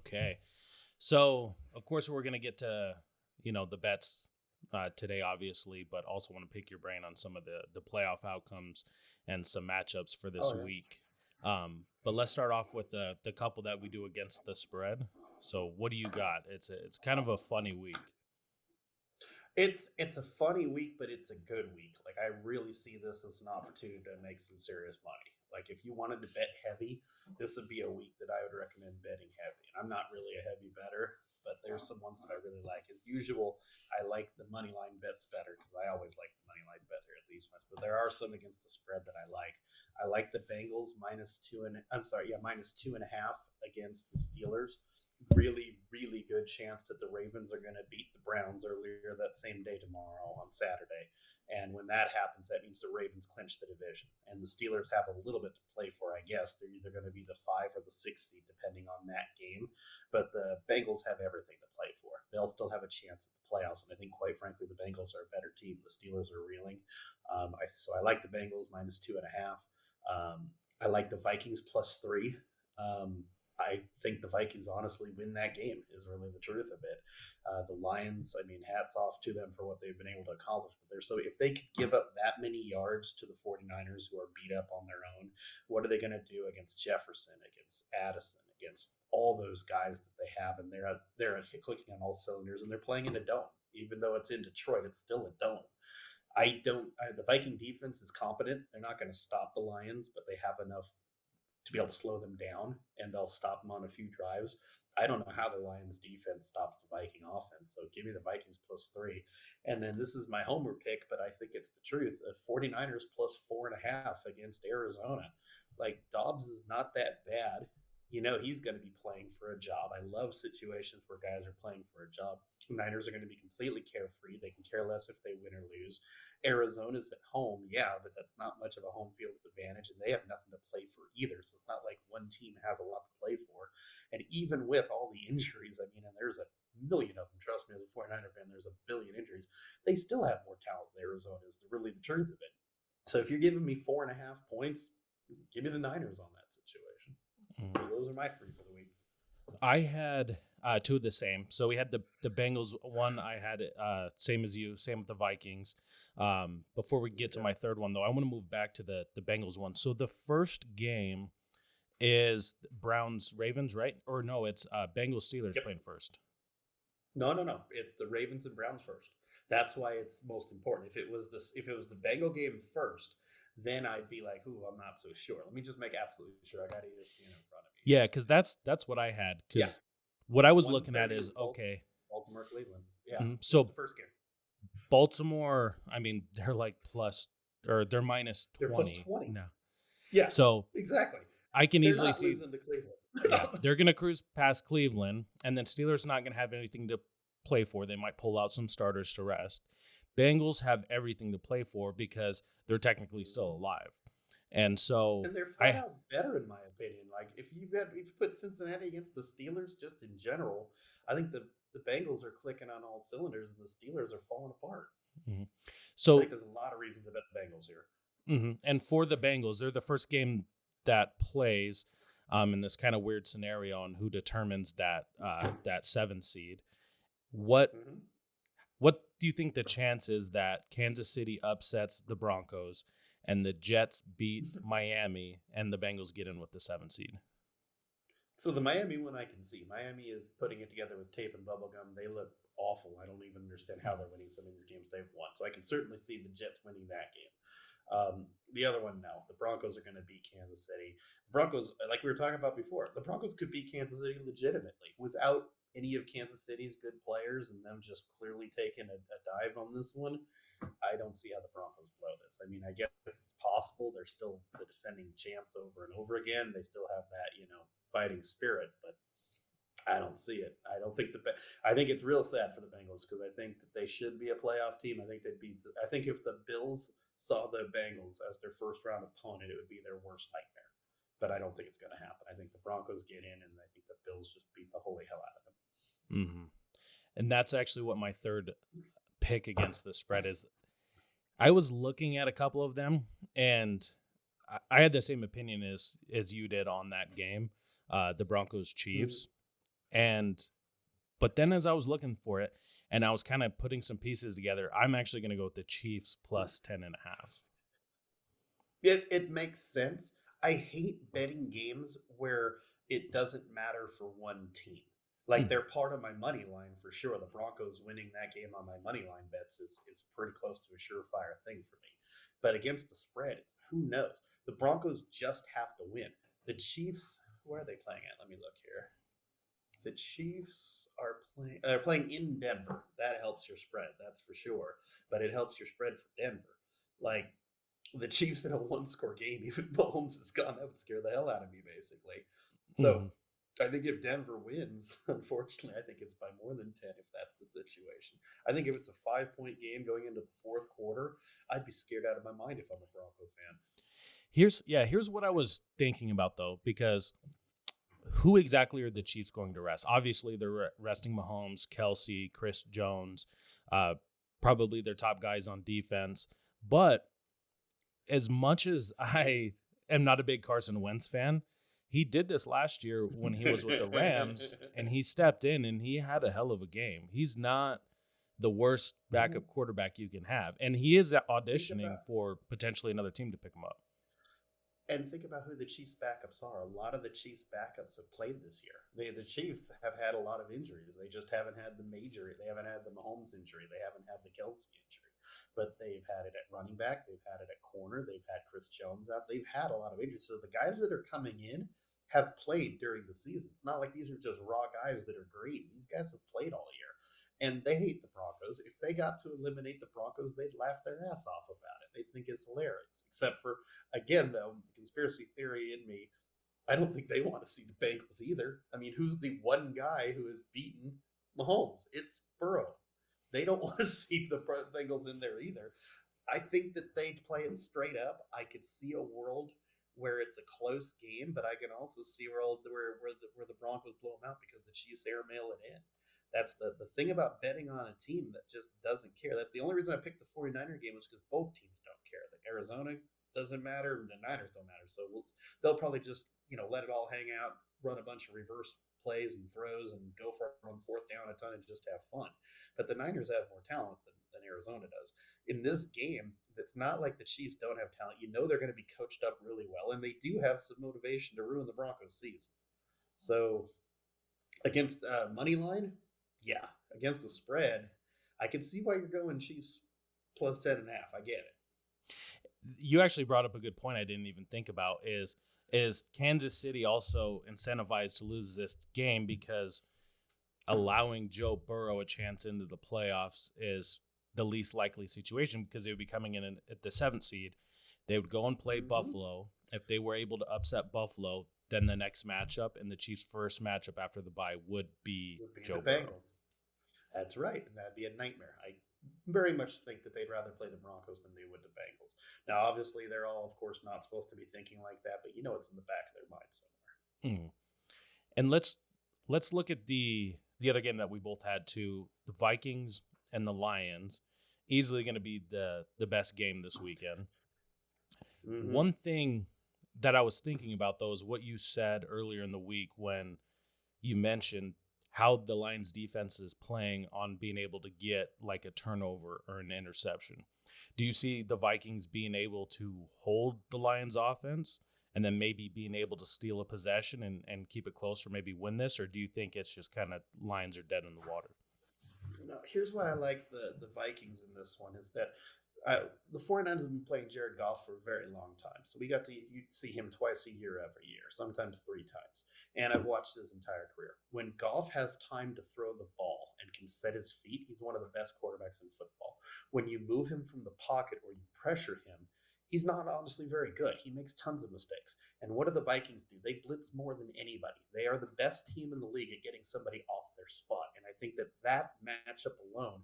Okay. So, of course, we're going to get to, the bets today, obviously, but also want to pick your brain on some of the playoff outcomes and some matchups for this Oh yeah. week. But let's start off with the couple that we do against the spread. So, what do you got? It's kind of a funny week. It's a funny week, but it's a good week. Like I really see this as an opportunity to make some serious money. Like if you wanted to bet heavy, this would be a week that I would recommend betting heavy. And I'm not really a heavy better, but there's some ones that I really like. As usual, I like the money line bets better because I always like the money line better at these ones. But there are some against the spread that I like. I like the Bengals minus two and a half against the Steelers. Really, really good chance that the Ravens are going to beat the Browns earlier that same day tomorrow on Saturday. And when that happens, that means the Ravens clinch the division. And the Steelers have a little bit to play for, I guess. They're either going to be the 5 or the 6 seed, depending on that game. But the Bengals have everything to play for. They'll still have a chance at the playoffs. And I think, quite frankly, the Bengals are a better team. The Steelers are reeling. So I like the Bengals minus 2.5. I like the Vikings plus 3. I think the Vikings honestly win that game is really the truth of it. The Lions, I mean, hats off to them for what they've been able to accomplish. But they're so if they could give up that many yards to the 49ers who are beat up on their own, what are they going to do against Jefferson, against Addison, against all those guys that they have? And they're clicking on all cylinders, and they're playing in a dome. Even though it's in Detroit, it's still a dome. The Viking defense is competent. They're not going to stop the Lions, but they have enough to be able to slow them down, and they'll stop them on a few drives. I don't know how the Lions defense stops the Viking offense, so give me the Vikings plus 3. And then this is my homer pick, but I think it's the truth. The 49ers plus 4.5 against Arizona. Like Dobbs is not that bad. He's going to be playing for a job. I love situations where guys are playing for a job. Niners are going to be completely carefree. They can care less if they win or lose. Arizona's at home, yeah, but that's not much of a home field advantage, and they have nothing to play for either. So it's not like one team has a lot to play for. And even with all the injuries, I mean, and there's a million of them, trust me, as a 49er fan, there's a billion injuries. They still have more talent than Arizona is really the truth of it. So if you're giving me 4.5 points, give me the Niners on that situation. So those are my 3 for the week. I had two of the same. So we had the Bengals one. I had same as you, same with the Vikings. Before we get to my third one, though, I want to move back to the Bengals one. So the first game is Browns Ravens, right? Or no, it's Bengals Steelers playing first. No. It's the Ravens and Browns first. That's why it's most important. If it was the Bengal game first, then I'd be like, "Ooh, I'm not so sure." Let me just make absolutely sure I got ESPN in front of me. Yeah, because that's what I had. Because what I was looking at is Baltimore, Cleveland. Yeah, so the first game. Baltimore. I mean, they're like they're minus 20. They're plus 20. No. Yeah. So exactly. I can They're easily not see losing to Cleveland. yeah, they're going to cruise past Cleveland, and then Steelers not going to have anything to play for. They might pull out some starters to rest. Bengals have everything to play for because they're technically still alive. And so they're flat out better, in my opinion. Like if you put Cincinnati against the Steelers, just in general, I think the Bengals are clicking on all cylinders, and the Steelers are falling apart. Mm-hmm. So I think there's a lot of reasons to bet the Bengals here. Mm-hmm. And for the Bengals, they're the first game that plays in this kind of weird scenario on who determines that 7 seed. What do you think the chance is that Kansas City upsets the Broncos and the Jets beat Miami and the Bengals get in with the 7 seed? So the Miami one I can see. Miami is putting it together with tape and bubblegum. They look awful. I don't even understand how they're winning some of these games they've won. So I can certainly see the Jets winning that game. The other one, no. The Broncos are going to beat Kansas City. The Broncos, like we were talking about before, the Broncos could beat Kansas City legitimately without any of Kansas City's good players and them just clearly taking a dive on this one. I don't see how the Broncos blow this. I mean, I guess it's possible. They're still the defending champs over and over again. They still have that, fighting spirit, but I don't see it. I think it's real sad for the Bengals because I think that they should be a playoff team. I think I think if the Bills saw the Bengals as their first round opponent, it would be their worst nightmare. But I don't think it's going to happen. I think the Broncos get in, and I think the Bills just beat the holy hell out of them. Mm-hmm. And that's actually what my third pick against the spread is. I was looking at a couple of them, and I had the same opinion as you did on that game, the Broncos-Chiefs. And but then as I was looking for it and I was kind of putting some pieces together, I'm actually going to go with the Chiefs plus 10.5. It makes sense. I hate betting games where it doesn't matter for one team. Like Mm, they're part of my money line for sure. The Broncos winning that game on my money line bets is pretty close to a surefire thing for me. But against the spread, it's who knows. The Broncos just have to win. The Chiefs, where are they playing at? Let me look here. The Chiefs are playing. They're playing in Denver. That helps your spread, that's for sure. But it helps your spread for Denver. Like the Chiefs in a one-score game, even Mahomes has gone, that would scare the hell out of me, basically. So mhm. I think if Denver wins, unfortunately, I think it's by more than 10 if that's the situation. I think if it's a 5-point game going into the fourth quarter, I'd be scared out of my mind if I'm a Bronco fan. Here's what I was thinking about though, because who exactly are the Chiefs going to rest? Obviously, they're resting Mahomes, Kelsey, Chris Jones, uh, probably their top guys on defense. But as much as I am not a big Carson Wentz fan, he did this last year when he was with the Rams, and he stepped in and he had a hell of a game. He's not the worst backup quarterback you can have, and he is think auditioning about for potentially another team to pick him up. And think about who the Chiefs' backups are. A lot of the Chiefs' backups have played this year. The Chiefs have had a lot of injuries. They just haven't had the major. They haven't had the Mahomes injury. They haven't had the Kelsey injury. But they've had it at running back. They've had it at corner. They've had Chris Jones out. They've had a lot of injuries. So the guys that are coming in have played during the season. It's not like these are just raw guys that are green. These guys have played all year. And they hate the Broncos. If they got to eliminate the Broncos, they'd laugh their ass off about it. They'd think it's hilarious. Except for, again, though, the conspiracy theory in me, I don't think they want to see the Bengals either. I mean, who's the one guy who has beaten Mahomes? It's Burrow. They don't want to see the Bengals in there either. I think that they'd play it straight up. I could see a world where it's a close game, but I can also see a world where the Broncos blow them out because the Chiefs airmail it in. That's the thing about betting on a team that just doesn't care. That's the only reason I picked the 49er game was because both teams don't care. The Arizona doesn't matter, and the Niners don't matter. So they'll probably just let it all hang out, run a bunch of reverse plays and throws, and go for it on fourth down a ton and just have fun. But the Niners have more talent than Arizona does. In this game, it's not like the Chiefs don't have talent. You know they're going to be coached up really well, and they do have some motivation to ruin the Broncos' season. So against money line, yeah. Against the spread, I can see why you're going Chiefs plus 10.5. I get it. You actually brought up a good point I didn't even think about is Kansas City also incentivized to lose this game because allowing Joe Burrow a chance into the playoffs is the least likely situation because they would be coming in at the 7th seed. They would go and play Buffalo. If they were able to upset Buffalo, then the next matchup and the Chiefs' first matchup after the bye would be Joe the Burrow. Bengals. That's right. And that'd be a nightmare. I very much think that they'd rather play the Broncos than they would the Bengals. Now, obviously, they're all, of course, not supposed to be thinking like that, but it's in the back of their mind somewhere. Hmm. And let's look at the other game that we both had too. The Vikings and the Lions, easily going to be the best game this weekend. One thing that I was thinking about though is what you said earlier in the week when you mentioned how the Lions defense is playing on being able to get like a turnover or an interception. Do you see the Vikings being able to hold the Lions offense and then maybe being able to steal a possession and keep it close or maybe win this? Or do you think it's just kind of Lions are dead in the water? No, here's why I like the Vikings in this one is that the 49ers have been playing Jared Goff for a very long time. So we got to see him twice a year every year, sometimes 3 times. And I've watched his entire career. When Goff has time to throw the ball and can set his feet, he's one of the best quarterbacks in football. When you move him from the pocket or you pressure him, he's not honestly very good. He makes tons of mistakes. And what do the Vikings do? They blitz more than anybody. They are the best team in the league at getting somebody off their spot. And I think that matchup alone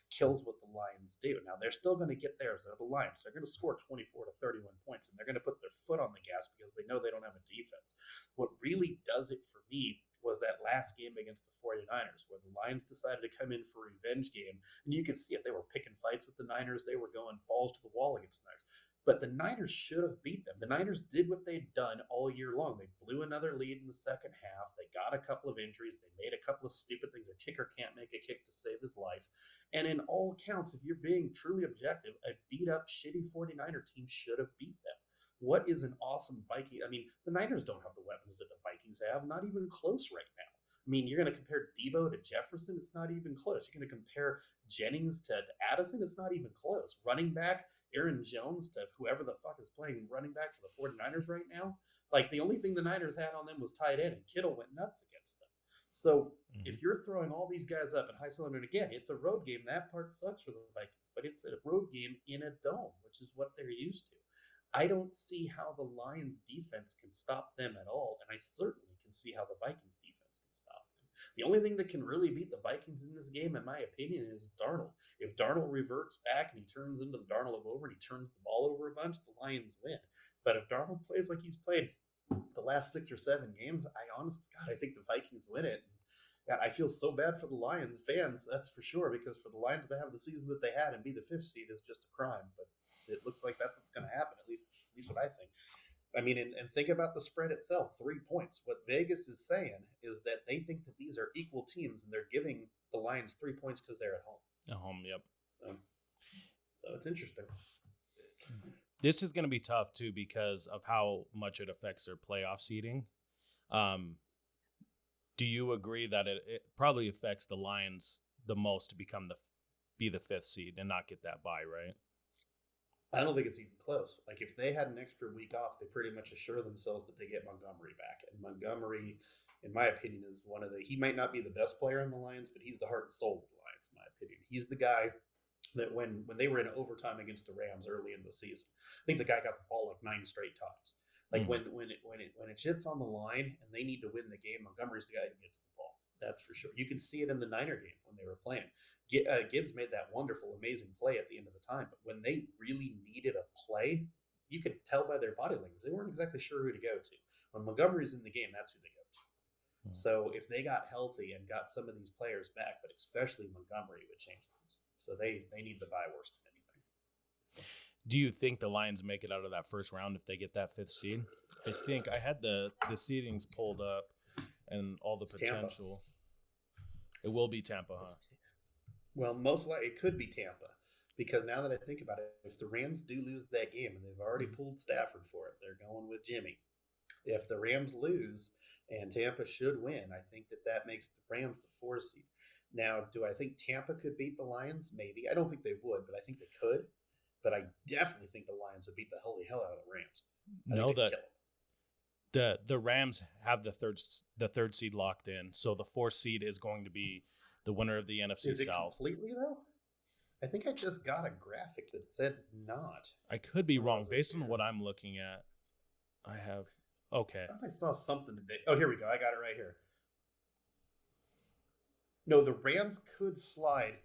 kills what the Lions do. Now, they're still going to get theirs. They're the Lions. They're going to score 24 to 31 points, and they're going to put their foot on the gas because they know they don't have a defense. What really does it for me was that last game against the 49ers where the Lions decided to come in for a revenge game. And you could see it. They were picking fights with the Niners. They were going balls to the wall against the Niners. But the Niners should have beat them. The Niners did what they'd done all year long. They blew another lead in the second half. They got a couple of injuries. They made a couple of stupid things. Their kicker can't make a kick to save his life. And in all accounts, if you're being truly objective, a beat up, shitty 49er team should have beat them. What is an awesome Viking? I mean, the Niners don't have the weapons that the Vikings have, not even close right now. I mean, you're going to compare Debo to Jefferson. It's not even close. You're going to compare Jennings to Addison. It's not even close. Running back, Aaron Jones to whoever the fuck is playing running back for the 49ers right now. Like, the only thing the Niners had on them was tight end, and Kittle went nuts against them. So if you're throwing all these guys up at high cylinder, and again, it's a road game. That part sucks for the Vikings, but it's a road game in a dome, which is what they're used to. I don't see how the Lions defense can stop them at all, and I certainly can see how the Vikings defense can stop them. The only thing that can really beat the Vikings in this game, in my opinion, is Darnold. If Darnold reverts back and he turns into the Darnold of over and he turns the ball over a bunch, the Lions win. But if Darnold plays like he's played the last 6 or 7 games, I honest to God, I think the Vikings win it. God, I feel so bad for the Lions fans, that's for sure, because for the Lions to have the season that they had and be the 5th seed is just a crime. But it looks like that's what's going to happen, at least what I think. I mean, and think about the spread itself, 3 points. What Vegas is saying is that they think that these are equal teams, and they're giving the Lions 3 points because they're at home. At home, yep. So it's interesting. This is going to be tough, too, because of how much it affects their playoff seeding. Do you agree that it probably affects the Lions the most to be the 5th seed and not get that bye, right? I don't think it's even close. Like, if they had an extra week off, they pretty much assure themselves that they get Montgomery back. And Montgomery, in my opinion, is he might not be the best player in the Lions, but he's the heart and soul of the Lions, in my opinion. He's the guy that when they were in overtime against the Rams early in the season, I think the guy got the ball like 9 straight times. Like when it shits on the line and they need to win the game, Montgomery's the guy who gets the ball. That's for sure. You can see it in the Niner game when they were playing. Gibbs made that wonderful, amazing play at the end of the time. But when they really needed a play, you could tell by their body language. They weren't exactly sure who to go to. When Montgomery's in the game, that's who they go to. So if they got healthy and got some of these players back, but especially Montgomery, it would change things. So they need the bye worse than anything. Do you think the Lions make it out of that first round if they get that 5th seed? I think I had the seedings pulled up and all the potential. Tampa. It will be Tampa, huh? Well, most likely it could be Tampa, because now that I think about it, if the Rams do lose that game, and they've already pulled Stafford for it, they're going with Jimmy. If the Rams lose and Tampa should win, I think that makes the Rams the 4th seed. Now, do I think Tampa could beat the Lions? Maybe. I don't think they would, but I think they could. But I definitely think the Lions would beat the holy hell out of the Rams. The Rams have the third seed locked in, so the 4th seed is going to be the winner of the NFC Is it South. Completely though? I think I just got a graphic that said not. I could be wrong based on what I'm looking at. I have okay. I thought I saw something today. Oh, here we go. I got it right here. No, the Rams could slide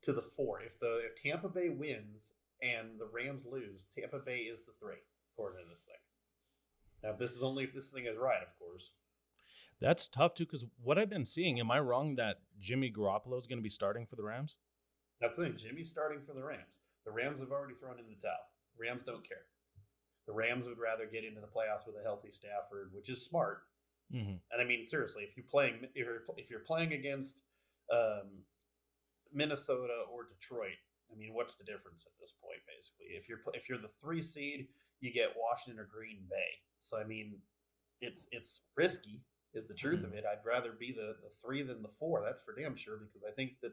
to the 4 if Tampa Bay wins and the Rams lose. Tampa Bay is the 3 according to this thing. Now, this is only if this thing is right, of course. That's tough, too, because what I've been seeing, am I wrong that Jimmy Garoppolo is going to be starting for the Rams? That's the thing. Jimmy's starting for the Rams. The Rams have already thrown in the towel. The Rams don't care. The Rams would rather get into the playoffs with a healthy Stafford, which is smart. Mm-hmm. And I mean, seriously, if you're playing against Minnesota or Detroit, I mean, what's the difference at this point? Basically, if you're the 3 seed, you get Washington or Green Bay. So I mean, it's risky, is the truth of it. I'd rather be the 3 than the 4. That's for damn sure, because I think that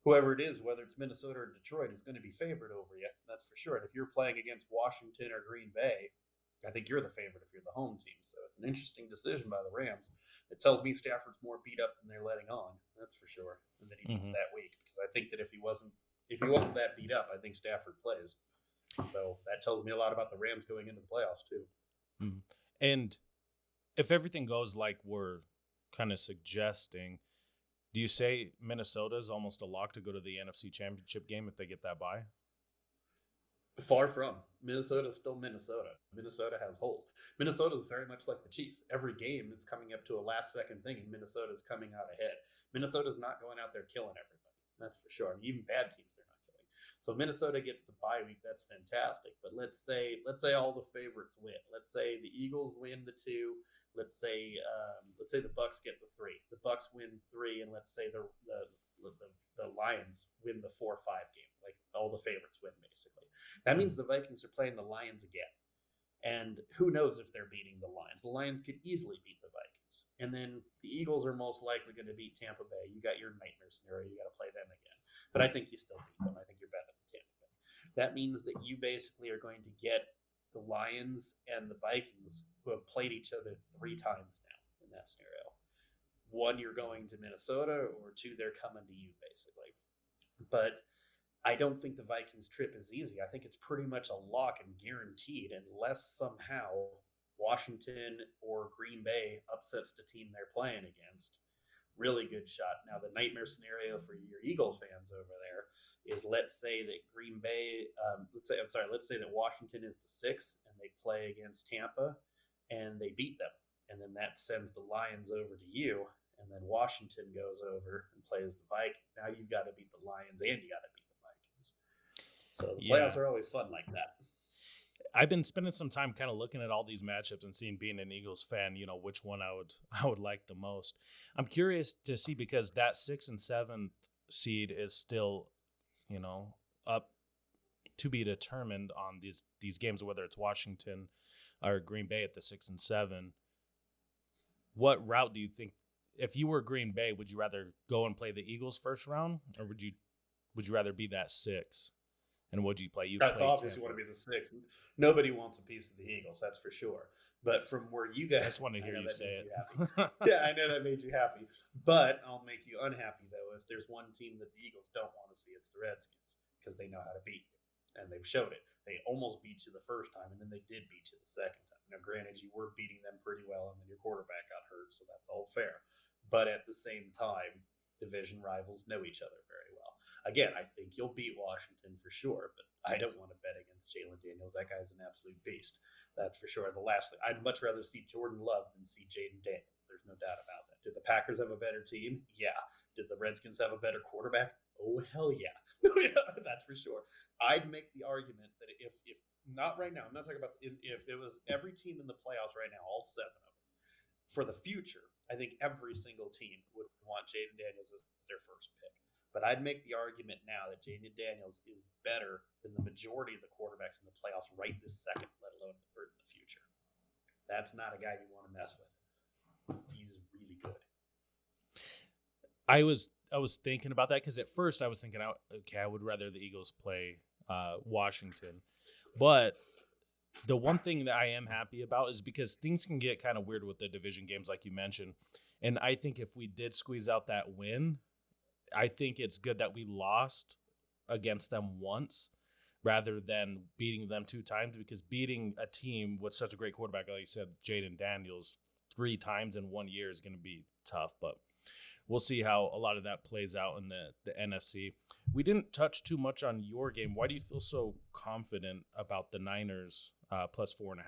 whoever it is, whether it's Minnesota or Detroit, is going to be favored over you. That's for sure. And if you're playing against Washington or Green Bay, I think you're the favorite if you're the home team. So it's an interesting decision by the Rams. It tells me Stafford's more beat up than they're letting on. That's for sure. And that he needs that week, because I think that if he wasn't that beat up, I think Stafford plays. So that tells me a lot about the Rams going into the playoffs too. Mm-hmm. And if everything goes like we're kind of suggesting, do you say Minnesota is almost a lock to go to the NFC Championship game if they get that bye? Far from. Minnesota's still Minnesota. Minnesota has holes. Minnesota is very much like the Chiefs. Every game it's coming up to a last-second thing, and Minnesota's coming out ahead. Minnesota's not going out there killing everybody. That's for sure. I mean, even bad teams they're not killing. So Minnesota gets the bye week. That's fantastic. But let's say all the favorites win. Let's say the Eagles win the 2. Let's say the Bucks get the 3. The Bucks win 3, and let's say the Lions win the 4-5 game. Like all the favorites win basically. That means the Vikings are playing the Lions again. And who knows if they're beating the Lions? The Lions could easily beat the Vikings. And then the Eagles are most likely going to beat Tampa Bay. You got your nightmare scenario. You got to play them again. But I think you still beat them. I think you're better than Tampa Bay. That means that you basically are going to get the Lions and the Vikings who have played each other 3 times now in that scenario. 1, you're going to Minnesota, or 2, they're coming to you basically. But I don't think the Vikings trip is easy. I think it's pretty much a lock and guaranteed unless somehow Washington or Green Bay upsets the team they're playing against. Really good shot. Now, the nightmare scenario for your Eagle fans over there is let's say that let's say that Washington is the 6 and they play against Tampa and they beat them. And then that sends the Lions over to you. And then Washington goes over and plays the Vikings. Now you've got to beat the Lions and you got to beat the Vikings. So the playoffs are always fun like that. I've been spending some time kind of looking at all these matchups and seeing, being an Eagles fan, which one I would like the most. I'm curious to see, because that 6 and 7 seed is still, up to be determined on these games, whether it's Washington or Green Bay at the 6 and 7. What route do you think, if you were Green Bay, would you rather go and play the Eagles first round, or would you rather be that 6? And would you play? That's obviously want to be the 6. Nobody wants a piece of the Eagles, that's for sure. But from where you guys, I just want to hear you say it. Yeah, I know that made you happy. But I'll make you unhappy, though. If there's one team that the Eagles don't want to see, it's the Redskins, because they know how to beat you. And they've showed it. They almost beat you the first time, and then they did beat you the second time. Now, granted, you were beating them pretty well, and then your quarterback got hurt, so that's all fair. But at the same time, division rivals know each other very well. Again, I think you'll beat Washington for sure, but I don't want to bet against Jalen Daniels. That guy's an absolute beast. That's for sure. The last thing, I'd much rather see Jordan Love than see Jaden Daniels. There's no doubt about that. Did the Packers have a better team? Yeah. Did the Redskins have a better quarterback? Oh, hell yeah. Yeah, that's for sure. I'd make the argument that if not right now, I'm not talking about if it was every team in the playoffs right now, all 7 of them, for the future, I think every single team would want Jaden Daniels as their first pick. But I'd make the argument now that Jaden Daniels is better than the majority of the quarterbacks in the playoffs right this second, let alone in the future. That's not a guy you want to mess with. He's really good. I was thinking about that, because at first I was thinking, okay, I would rather the Eagles play Washington. But the one thing that I am happy about is because things can get kind of weird with the division games, like you mentioned. And I think if we did squeeze out that win, I think it's good that we lost against them once rather than beating them 2 times, because beating a team with such a great quarterback, like you said, Jaden Daniels, 3 times in 1 year is going to be tough. But we'll see how a lot of that plays out in the NFC. We didn't touch too much on your game. Why do you feel so confident about the Niners plus 4.5?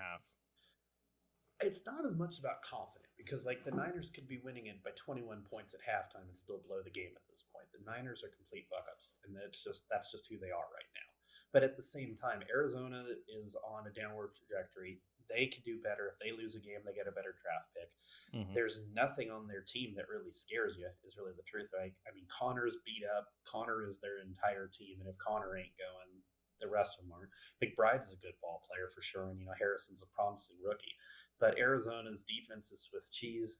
It's not as much about confident, because like the Niners could be winning it by 21 points at halftime and still blow the game at this point. The Niners are complete fuck-ups, and that's just who they are right now. But at the same time, Arizona is on a downward trajectory. They could do better. If they lose a game, they get a better draft pick. Mm-hmm. There's nothing on their team that really scares you, is really the truth. I mean, Connor's beat up. Connor is their entire team, and if Connor ain't going, the rest of them aren't. McBride is a good ball player for sure, and Harrison's a promising rookie. But Arizona's defense is Swiss cheese.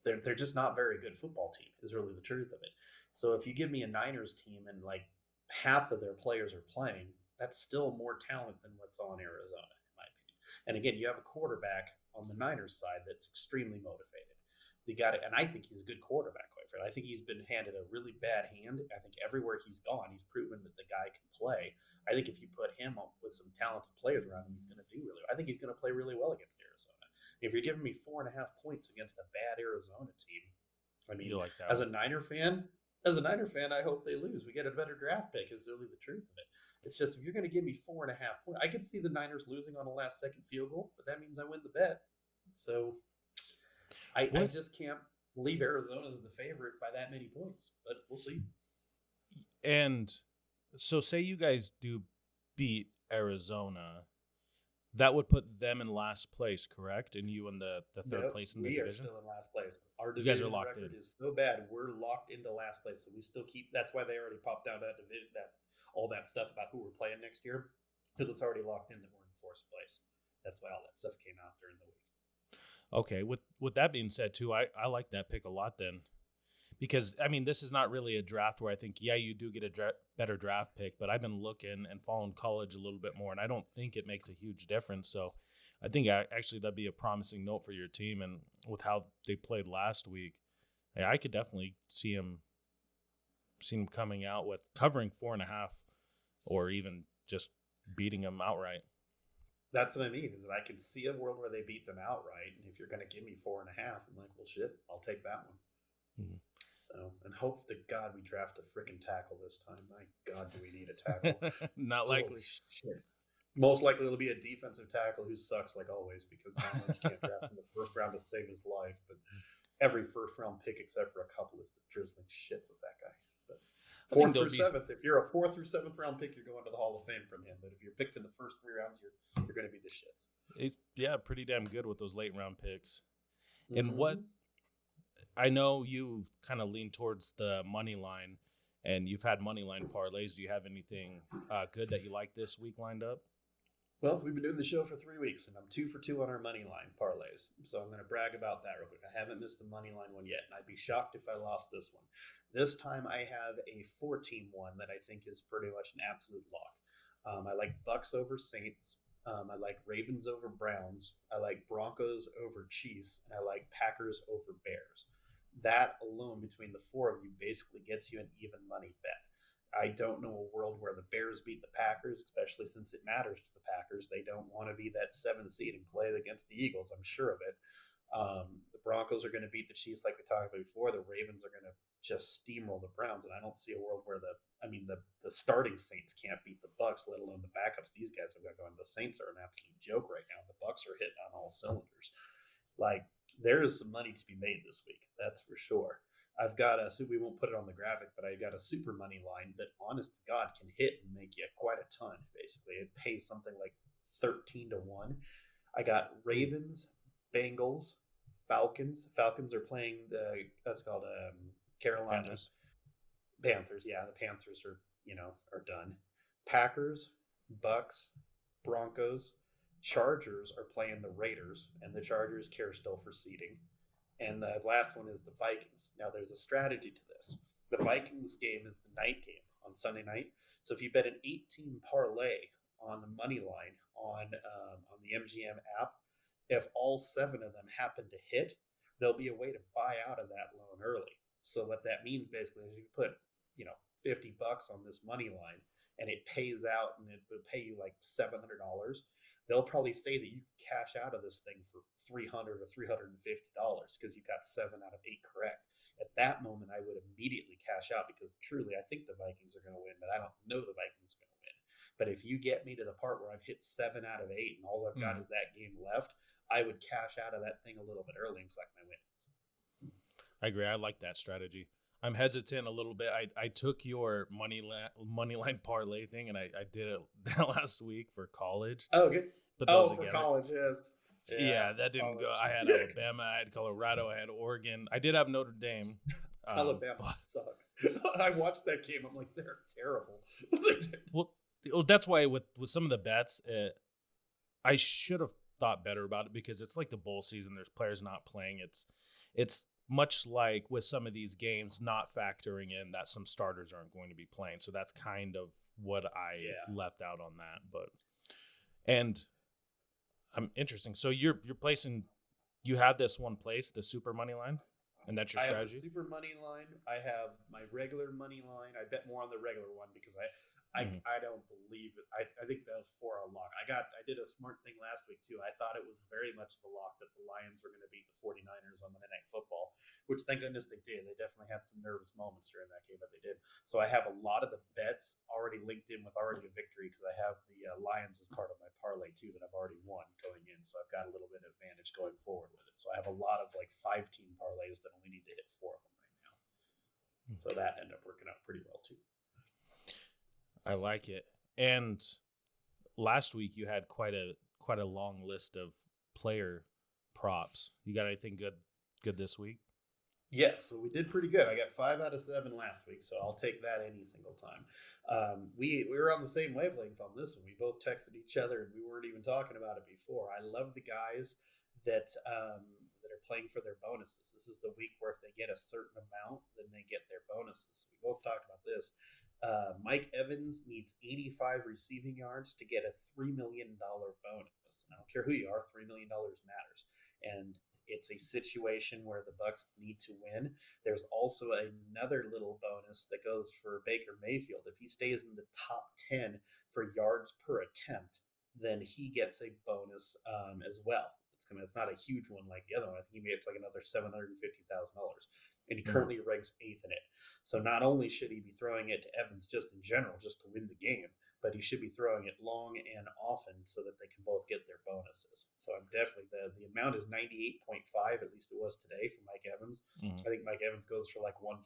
They're just not a very good football team, is really the truth of it. So if you give me a Niners team and like half of their players are playing, that's still more talent than what's on Arizona, in my opinion. And again, you have a quarterback on the Niners side that's extremely motivated. They got it, and I think he's a good quarterback, quite frankly. I think he's been handed a really bad hand. I think everywhere he's gone, he's proven that the guy can play. I think if you put him up with some talented players around him, he's going to do really well. I think he's going to play really well against Arizona. If you're giving me 4.5 points against a bad Arizona team, I mean, like that as a Niner fan, I hope they lose. We get a better draft pick, is really the truth of it. It's just, if you're going to give me 4.5 points, I could see the Niners losing on a last-second field goal, but that means I win the bet. So I just can't believe Arizona is the favorite by that many points, but we'll see. And So say you guys do beat Arizona, that would put them in last place, correct? And you in the third Nope, place in the we are division. still in last place. Our You guys are division locked record in. is so bad, we're locked into last place. So we still keep. That's why they already popped out that division, that all that stuff about who we're playing next year, because it's already locked in that we're in fourth place. That's why all that stuff came out during the week. Okay. With that being said, too, I like that pick a lot then. Because I mean, this is not really a draft where I think, yeah, you do get a better draft pick, but I've been looking and following college a little bit more, and I don't think it makes a huge difference. So, I think actually that'd be a promising note for your team, and with how they played last week, yeah, I could definitely see him coming out with covering 4.5, or even just beating them outright. That's what I mean. Is that I can see a world where they beat them outright, and if you're going to give me 4.5, I'm like, well, shit, I'll take that one. Mm-hmm. So, and hope to God we draft a freaking tackle this time. My God, do we need a tackle? Not likely. Holy shit. Most likely it'll be a defensive tackle who sucks like always because John Lynch can't draft in the first round to save his life. But every first round pick except for a couple is drizzling shits with that guy. But fourth through seventh, if you're a 4th through 7th round pick, you're going to the Hall of Fame from him. But if you're picked in the first 3 rounds, you're going to be the shits. He's pretty damn good with those late round picks. Mm-hmm. And what I know you kind of lean towards the money line, and you've had money line parlays. Do you have anything good that you like this week lined up? Well, we've been doing the show for 3 weeks, and I'm 2 for 2 on our money line parlays. So I'm going to brag about that real quick. I haven't missed a money line one yet, and I'd be shocked if I lost this one. This time I have a 4-team one that I think is pretty much an absolute lock. I like Bucks over Saints. I like Ravens over Browns. I like Broncos over Chiefs, and I like Packers over Bears. That alone between the 4 of you basically gets you an even money bet. I don't know a world where the Bears beat the Packers, especially since it matters to the Packers. They don't want to be that 7th seed and play against the Eagles. I'm sure of it. The Broncos are going to beat the Chiefs like we talked about before. The Ravens are going to just steamroll the Browns, and I don't see a world where the starting Saints can't beat the Bucks, let alone the backups. These guys have got going. The Saints are an absolute joke right now. The Bucks are hitting on all cylinders. Like, there is some money to be made this week, that's for sure. I've got we won't put it on the graphic, but I've got a super money line that, honest to God, can hit and make you quite a ton. Basically, it pays something like 13-1. I got Ravens, Bengals, Falcons. Falcons are playing that's called Carolina Panthers. Yeah, the Panthers are done. Packers, Bucks, Broncos, Chargers are playing the Raiders, and the Chargers care still for seeding. And the last one is the Vikings. Now, there's a strategy to this. The Vikings game is the night game on Sunday night. So if you bet an 8-team parlay on the money line on the MGM app, if all 7 of them happen to hit, there'll be a way to buy out of that loan early. So what that means basically is you put $50 on this money line, and it pays out, and it would pay you like $700. They'll probably say that you can cash out of this thing for $300 or $350 because you got 7 out of 8 correct. At that moment, I would immediately cash out because truly, I think the Vikings are going to win, but I don't know the Vikings are going to win. But if you get me to the part where I've hit 7 out of 8 and all I've got is that game left, I would cash out of that thing a little bit early and collect my wins. I agree. I like that strategy. I'm hesitant a little bit. I took your money line parlay thing, and I did it last week for college. Oh, good. But for college, yes. Yeah, that didn't go. I had Alabama, I had Colorado, I had Oregon. I did have Notre Dame. Alabama sucks. I watched that game. I'm like, they're terrible. well, that's why with some of the bets, I should have thought better about it because it's like the bowl season. There's players not playing. It's much like with some of these games, not factoring in that some starters aren't going to be playing. So that's kind of what I left out on that. And I'm interesting. So you're placing, you have this one place, the super money line, and that's your strategy? I have the super money line. I have my regular money line. I bet more on the regular one because I don't believe it. I think that was 4 a lock. I did a smart thing last week too. I thought it was very much of a lock that the Lions were going to beat the 49ers on Monday Night Football, which thank goodness they did. They definitely had some nervous moments during that game, but they did. So I have a lot of the bets already linked in with already a victory because I have the Lions as part of my parlay too that I've already won going in. So I've got a little bit of advantage going forward with it. So I have a lot of like 5-team parlays that only need to hit 4 of them right now. So that ended up working out pretty well too. I like it. And last week you had quite a long list of player props. You got anything good this week? Yes, so we did pretty good. I got 5 out of 7 last week, so I'll take that any single time. We were on the same wavelength on this one. We both texted each other, and we weren't even talking about it before. I love the guys that are playing for their bonuses. This is the week where if they get a certain amount, then they get their bonuses. We both talked about this. Mike Evans needs 85 receiving yards to get a $3 million bonus. And I don't care who you are, $3 million matters. And it's a situation where the Bucks need to win. There's also another little bonus that goes for Baker Mayfield. If he stays in the top 10 for yards per attempt, then he gets a bonus as well. It's not a huge one like the other one. I think he gets like another $750,000, and he currently ranks 8th in it. So not only should he be throwing it to Evans just in general, just to win the game, but he should be throwing it long and often so that they can both get their bonuses. So I'm definitely the amount is 98.5, at least it was today for Mike Evans. I think Mike Evans goes for like 150.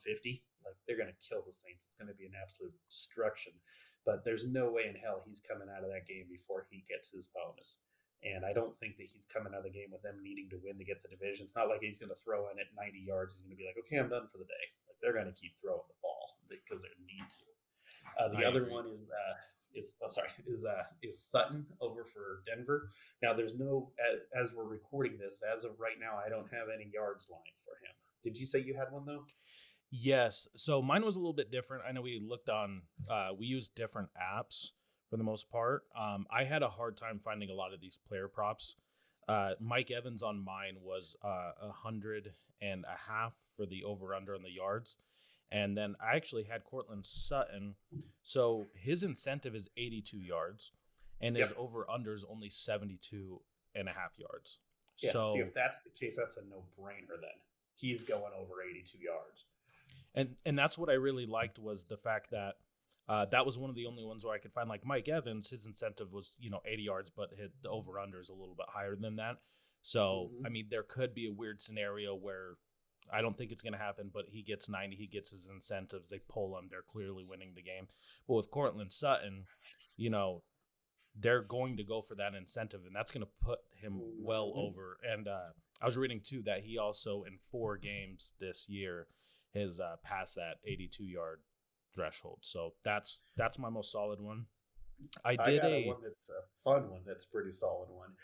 Like they're going to kill the Saints. It's going to be an absolute destruction. But there's no way in hell he's coming out of that game before he gets his bonus. And I don't think that he's coming out of the game with them needing to win to get the division. It's not like he's going to throw in at 90 yards. He's going to be like, okay, I'm done for the day. Like they're going to keep throwing the ball because they need to. The other one is Sutton over for Denver. Now there's no, as we're recording this, as of right now, I don't have any yards line for him. Did you say you had one though? Yes. So mine was a little bit different. I know we looked on, we used different apps for the most part. I had a hard time finding a lot of these player props. Mike Evans on mine was 100.5 for the over under on the yards. And then I actually had Cortland Sutton. So his incentive is 82 yards and his over under is only 72.5 yards. Yeah, so see, if that's the case, that's a no-brainer then. He's going over 82 yards. And that's what I really liked was the fact that that was one of the only ones where I could find like Mike Evans, his incentive was, 80 yards, but the over under is a little bit higher than that. So, I mean, there could be a weird scenario where I don't think it's going to happen, but he gets 90, he gets his incentives, they pull him, they're clearly winning the game. But with Cortland Sutton, they're going to go for that incentive, and that's going to put him well over. And I was reading too that he also in 4 games this year has passed that 82-yard threshold. So that's my most solid one. I got a one that's a fun one. That's a pretty solid one.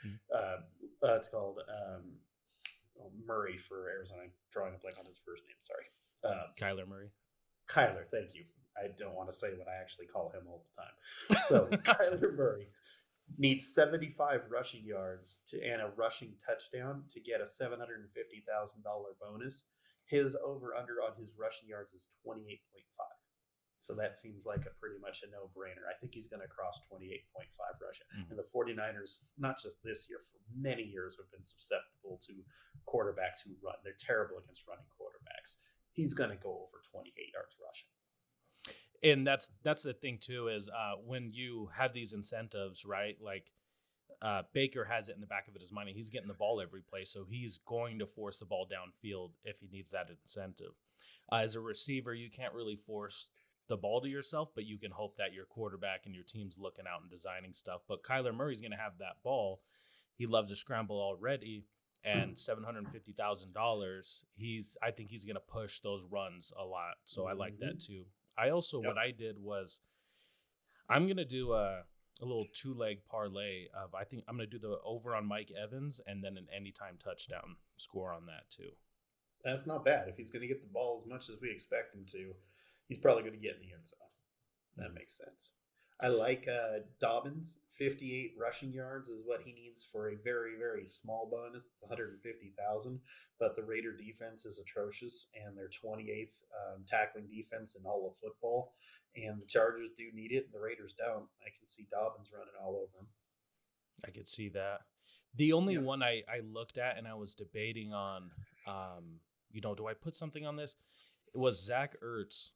It's called Murray for Arizona. I'm drawing a blank on his first name. Sorry. Kyler Murray. Kyler, thank you. I don't want to say what I actually call him all the time. So Kyler Murray needs 75 rushing yards and a rushing touchdown to get a $750,000 bonus. His over-under on his rushing yards is 28.5. So that seems like a pretty much a no-brainer. I think he's going to cross 28.5 rushing. And the 49ers, not just this year, for many years have been susceptible to quarterbacks who run. They're terrible against running quarterbacks. He's going to go over 28 yards rushing. And that's the thing too is when you have these incentives, right? Like Baker has it in the back of his mind. He's getting the ball every play, so he's going to force the ball downfield if he needs that incentive. As a receiver, you can't really force the ball to yourself, but you can hope that your quarterback and your team's looking out and designing stuff. But Kyler Murray's going to have that ball. He loves to scramble already, and $750,000. I think he's going to push those runs a lot. So I like that too. I also what I did was I'm going to do a little 2-leg parlay of I think I'm going to do the over on Mike Evans and then an anytime touchdown score on that too. That's not bad. If he's going to get the ball as much as we expect him to, he's probably going to get in the end zone. That makes sense. I like Dobbins. 58 rushing yards is what he needs for a very, very small bonus. It's 150,000, but the Raider defense is atrocious, and they're 28th tackling defense in all of football. And the Chargers do need it, and the Raiders don't. I can see Dobbins running all over them. I could see that. The only one I looked at and I was debating on, do I put something on this? It was Zach Ertz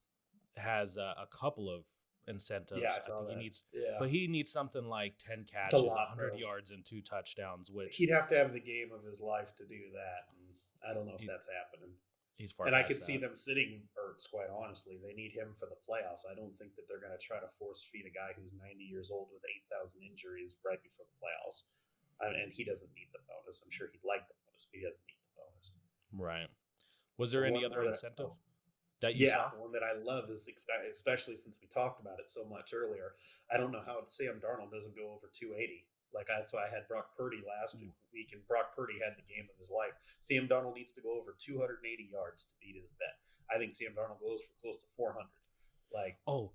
has a couple of incentives. Yeah, I think he needs, but he needs something like 10 catches, 100 yards, and 2 touchdowns. Which he'd have to have the game of his life to do that. And I don't know if that's happening. He's far And I could past see that. them sitting Ertz, quite honestly. They need him for the playoffs. I don't think that they're going to try to force feed a guy who's 90 years old with 8,000 injuries right before the playoffs. And he doesn't need the bonus. I'm sure he'd like the bonus, but he doesn't need the bonus. Right. Was The there any one other more that, incentive oh, that you yeah, saw? one that I love is especially since we talked about it so much earlier. I don't know how Sam Darnold doesn't go over 280. Like that's why I had Brock Purdy last week, and Brock Purdy had the game of his life. Sam Darnold needs to go over 280 yards to beat his bet. I think Sam Darnold goes for close to 400. Like, Oh,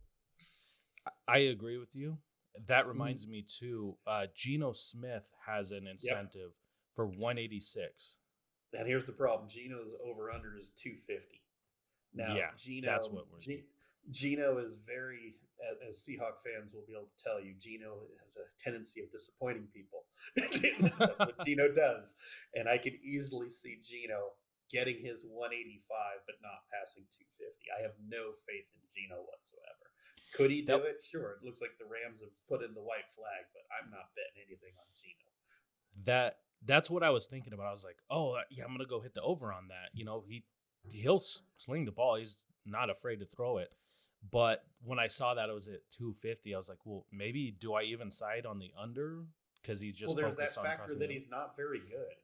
I agree with you. That reminds me too. Geno Smith has an yep. incentive for 186. And here's the problem: Geno's over under is 250. Now, Yeah, that's what we're. Geno is very, as Seahawk fans will be able to tell you, Geno has a tendency of disappointing people. That's what Geno does. And I could easily see Geno getting his 185, but not passing 250. I have no faith in Geno whatsoever. Could he do it? Sure. It looks like the Rams have put in the white flag, but I'm not betting anything on Geno. That's what I was thinking about. I was like, oh yeah, I'm gonna go hit the over on that. He'll sling the ball. He's not afraid to throw it. But when I saw that it was at 250, I was like, well, maybe do I even side on the under because he's just there's that factor that he's not very good.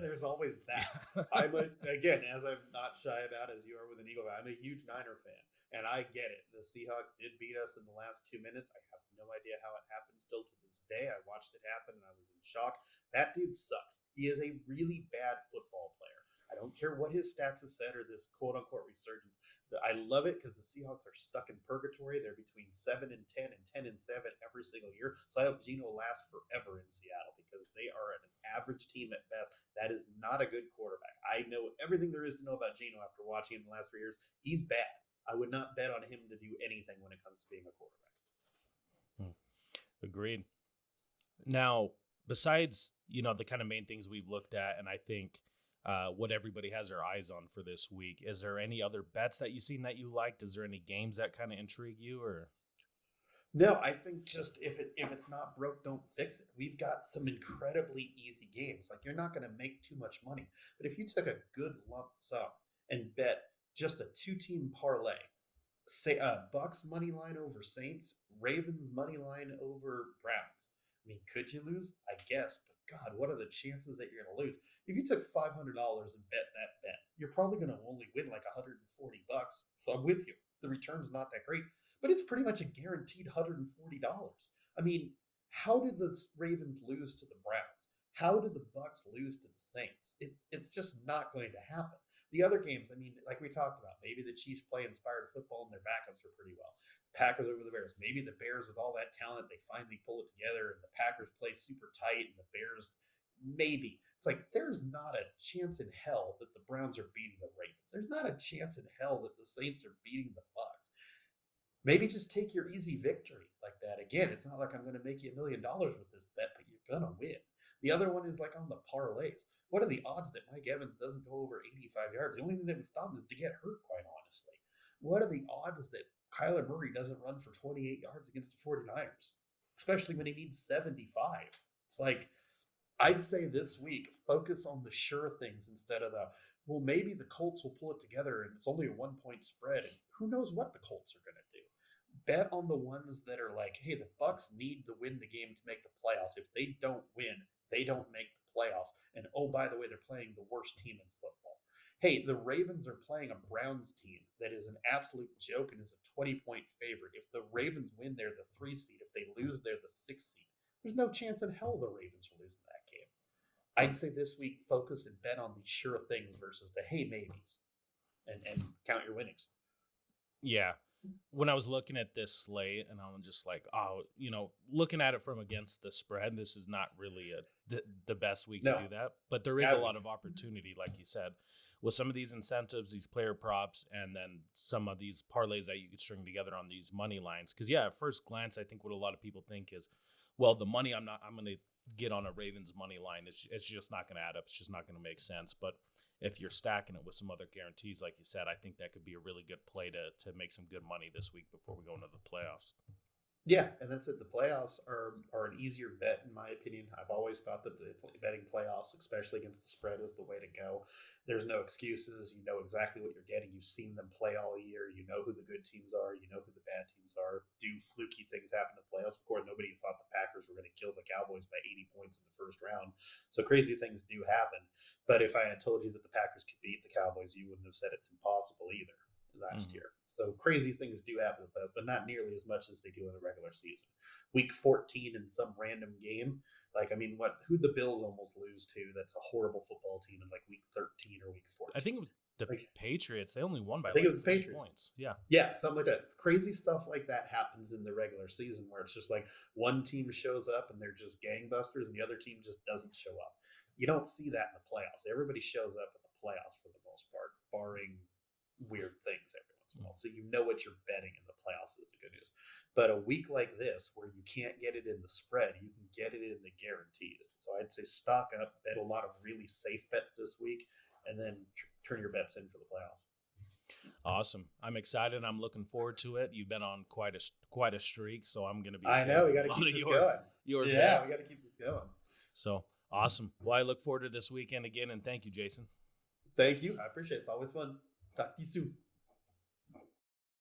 There's always that. I must, again, as I'm not shy about as you are with an Eagle fan, I'm a huge Niner fan, and I get it. The Seahawks did beat us in the last 2 minutes. I have no idea how it happened still to this day. I watched it happen and I was in shock. That dude sucks. He is a really bad football player. I don't care what his stats have said or this quote unquote resurgence. I love it because the Seahawks are stuck in purgatory. They're between 7 and 10 and 10 and 7 every single year. So I hope Geno lasts forever in Seattle because they are an average team at best. That is not a good quarterback. I know everything there is to know about Geno after watching him the last 3 years. He's bad. I would not bet on him to do anything when it comes to being a quarterback. Agreed. Now, besides, the kind of main things we've looked at, and I think what everybody has their eyes on for this week, is there any other bets that you've seen that you liked? Is there any games that kind of intrigue you? Or no, I think just if it's not broke, don't fix it. We've got some incredibly easy games. Like you're not going to make too much money, but if you took a good lump sum and bet just a 2-team parlay, say Bucks money line over Saints, Ravens money line over Browns. I mean, could you lose? I guess, but God, what are the chances that you're going to lose? If you took $500 and bet that bet, you're probably going to only win like $140. So I'm with you. The return's not that great, but it's pretty much a guaranteed $140. I mean, how did the Ravens lose to the Browns? How did the Bucks lose to the Saints? It's just not going to happen. The other games, I mean, like we talked about, maybe the Chiefs play inspired football and their backups are pretty well. Packers over the Bears. Maybe the Bears, with all that talent, they finally pull it together and the Packers play super tight and the Bears, maybe. It's like there's not a chance in hell that the Browns are beating the Ravens. There's not a chance in hell that the Saints are beating the Bucks. Maybe just take your easy victory like that. Again, it's not like I'm going to make you $1 million with this bet, but you're going to win. The other one is like on the parlays. What are the odds that Mike Evans doesn't go over 85 yards? The only thing that would stop him is to get hurt, quite honestly. What are the odds that Kyler Murray doesn't run for 28 yards against the 49ers, especially when he needs 75? It's like, I'd say this week, focus on the sure things instead of well, maybe the Colts will pull it together and it's only a 1-point spread. And who knows what the Colts are going to do? Bet on the ones that are like, hey, the Bucks need to win the game to make the playoffs. If they don't win, they don't make the playoffs. And oh, by the way, they're playing the worst team in football. Hey, the Ravens are playing a Browns team that is an absolute joke and is a 20-point favorite. If the Ravens win, they're the 3 seed. If they lose, they're the 6 seed. There's no chance in hell the Ravens are losing that game. I'd say this week, focus and bet on the sure things versus the hey maybes and count your winnings. Yeah. When I was looking at this slate and I'm just like, looking at it from against the spread, this is not really the best week to do that. But there is a lot of opportunity, like you said, with some of these incentives, these player props, and then some of these parlays that you could string together on these money lines. Because, at first glance, I think what a lot of people think is, well, the money I'm going to get on a Ravens money line, it's just not going to add up. It's just not going to make sense. But if you're stacking it with some other guarantees, like you said, I think that could be a really good play to make some good money this week before we go into the playoffs. Yeah, and that's it. The playoffs are an easier bet in my opinion. I've always thought that betting playoffs, especially against the spread, is the way to go. There's no excuses. You know exactly what you're getting. You've seen them play all year. You know who the good teams are. You know who the bad teams are. Do fluky things happen in the playoffs? Of course, nobody thought the Packers were going to kill the Cowboys by 80 points in the first round. So crazy things do happen. But if I had told you that the Packers could beat the Cowboys, you wouldn't have said it's impossible either last Mhm. year. So crazy things do happen in the playoffs, but not nearly as much as they do in the regular season. Week 14 in some random game, like I mean, what who the Bills almost lose to? That's a horrible football team in like week 13 or week I 14. think it was the Like Patriots. They only won I by think it like was the 3 Patriots. points. Yeah. Yeah, something like that. Crazy stuff like that happens in the regular season where it's just like one team shows up and they're just gangbusters and the other team just doesn't show up. You don't see that in the playoffs. Everybody shows up in the playoffs for the most part, barring weird things every once in a Mm. while. So you know what you're betting in the playoffs is the good news. But a week like this, where you can't get it in the spread, you can get it in the guarantees. So I'd say stock up, bet a lot of really safe bets this week, and then turn your bets in for the playoffs. Awesome. I'm excited. I'm looking forward to it. You've been on quite a streak, so I'm going to be I know we tailing got a to lot keep of this going. your Yeah, we bets. got to keep this going. So awesome. Well, I look forward to this weekend again, and thank you, Jason. Thank you. I appreciate it. It's always fun. Talk to you soon.